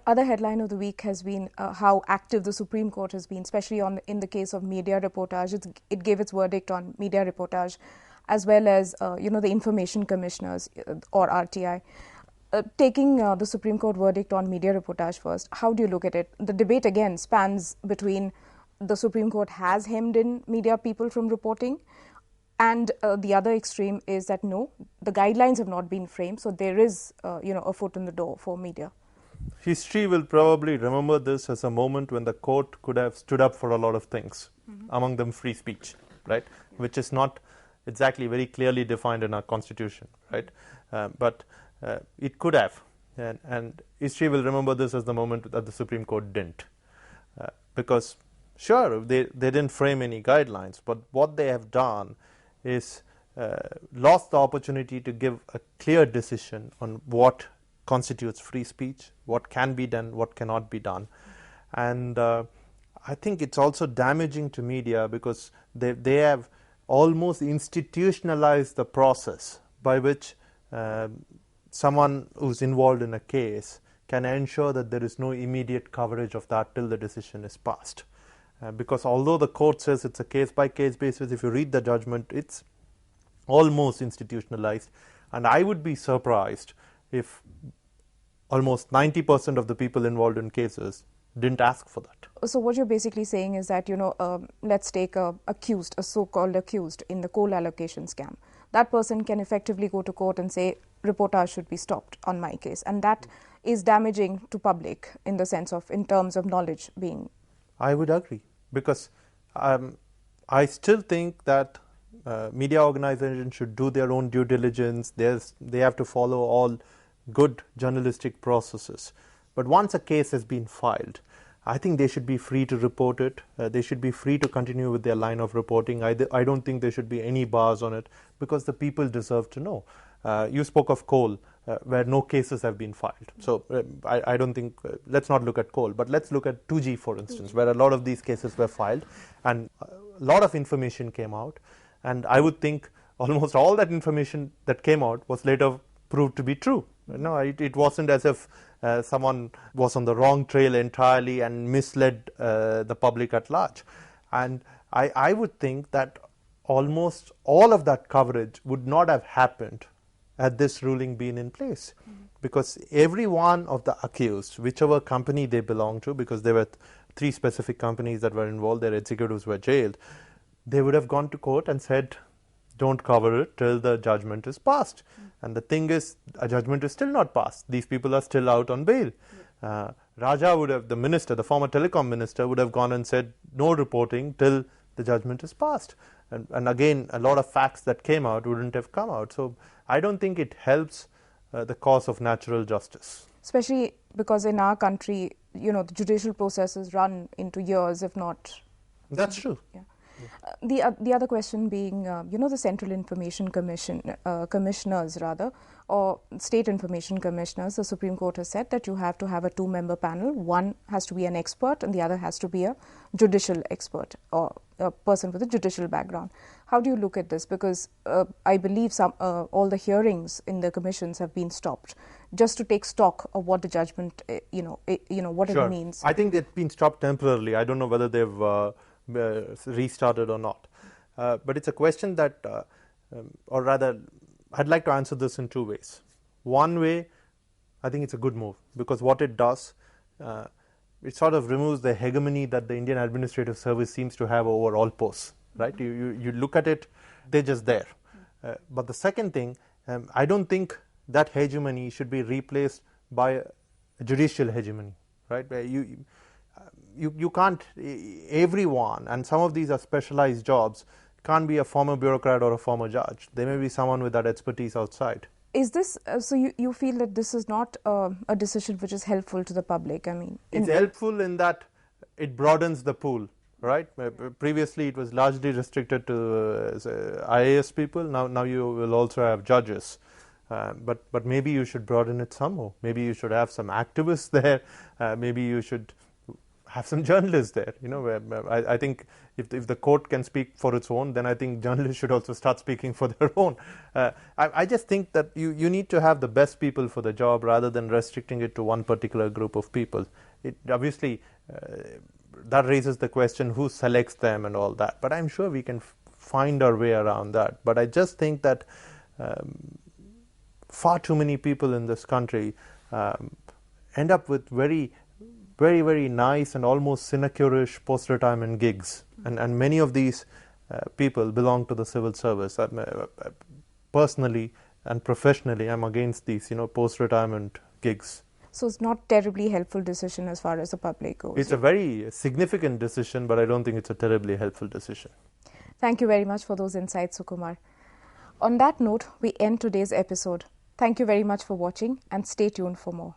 other headline of the week has been how active the Supreme Court has been, especially in the case of media reportage. It gave its verdict on media reportage, as well as the information commissioners or RTI. Taking the Supreme Court verdict on media reportage first, how do you look at it? The debate again spans between the Supreme Court has hemmed in media people from reporting, and the other extreme is that no, the guidelines have not been framed, so there is a foot in the door for media. History will probably remember this as a moment when the court could have stood up for a lot of things, among them free speech, right? Which is not exactly very clearly defined in our constitution, right? But it could have, and history will remember this as the moment that the Supreme Court didn't, because sure, they didn't frame any guidelines, but what they have done is lost the opportunity to give a clear decision on what constitutes free speech, what can be done, what cannot be done. And I think it's also damaging to media because they have almost institutionalized the process by which someone who's involved in a case can ensure that there is no immediate coverage of that till the decision is passed. Because although the court says it's a case-by-case basis, if you read the judgment, it's almost institutionalized. And I would be surprised if almost 90% of the people involved in cases didn't ask for that. So what you're basically saying is that, let's take a so-called accused in the coal allocation scam. That person can effectively go to court and say, reportage should be stopped on my case. And that is damaging to public in the sense of, in terms of knowledge being. I would agree, because I still think that media organizations should do their own due diligence. They have to follow all good journalistic processes. But once a case has been filed, I think they should be free to report it. They should be free to continue with their line of reporting. I don't think there should be any bars on it, because the people deserve to know. You spoke of coal, where no cases have been filed. So I don't think, let's not look at coal, but let's look at 2G, for instance, where a lot of these cases were filed and a lot of information came out. And I would think almost all that information that came out was later proved to be true. No, it wasn't as if someone was on the wrong trail entirely and misled the public at large. And I would think that almost all of that coverage would not have happened had this ruling been in place. Because every one of the accused, whichever company they belong to, because there were 3 specific companies that were involved, their executives were jailed, they would have gone to court and said, don't cover it till the judgment is passed. And the thing is, a judgment is still not passed. These people are still out on bail. Raja would have, the minister, the former telecom minister, would have gone and said, no reporting till the judgment is passed. And again, a lot of facts that came out wouldn't have come out. So I don't think it helps the cause of natural justice. Especially because in our country, the judicial processes run into years, if not. That's true. Yeah. The other question being, the Central Information Commissioners, or State Information Commissioners. The Supreme Court has said that you have to have a 2-member panel. One has to be an expert and the other has to be a judicial expert or a person with a judicial background. How do you look at this? Because I believe all the hearings in the commissions have been stopped just to take stock of what the judgment, what Sure. it means. I think they've been stopped temporarily. I don't know whether they've restarted or not. But it's a question that, or rather, I'd like to answer this in 2 ways. One way, I think it's a good move, because what it does, it sort of removes the hegemony that the Indian Administrative Service seems to have over all posts, right? You look at it, they're just there. But the second thing, I don't think that hegemony should be replaced by a judicial hegemony, right? Where you can't, everyone, and some of these are specialized jobs, can't be a former bureaucrat or a former judge. There may be someone with that expertise outside. Is this, so you feel that this is not a decision which is helpful to the public? I mean, it's helpful in that it broadens the pool, right? Previously it was largely restricted to IAS people. Now you will also have judges. But maybe you should broaden it some more. Maybe you should have some activists there. Maybe you should have some journalists there. I think if the court can speak for its own, then I think journalists should also start speaking for their own. I just think that you need to have the best people for the job rather than restricting it to one particular group of people. It obviously that raises the question who selects them and all that. But I'm sure we can find our way around that. But I just think that far too many people in this country end up with very, very nice and almost sinecure-ish post-retirement gigs. And many of these people belong to the civil service. Personally and professionally, I'm against these, post-retirement gigs. So it's not terribly helpful decision as far as the public goes. It's a very significant decision, but I don't think it's a terribly helpful decision. Thank you very much for those insights, Sukumar. On that note, we end today's episode. Thank you very much for watching and stay tuned for more.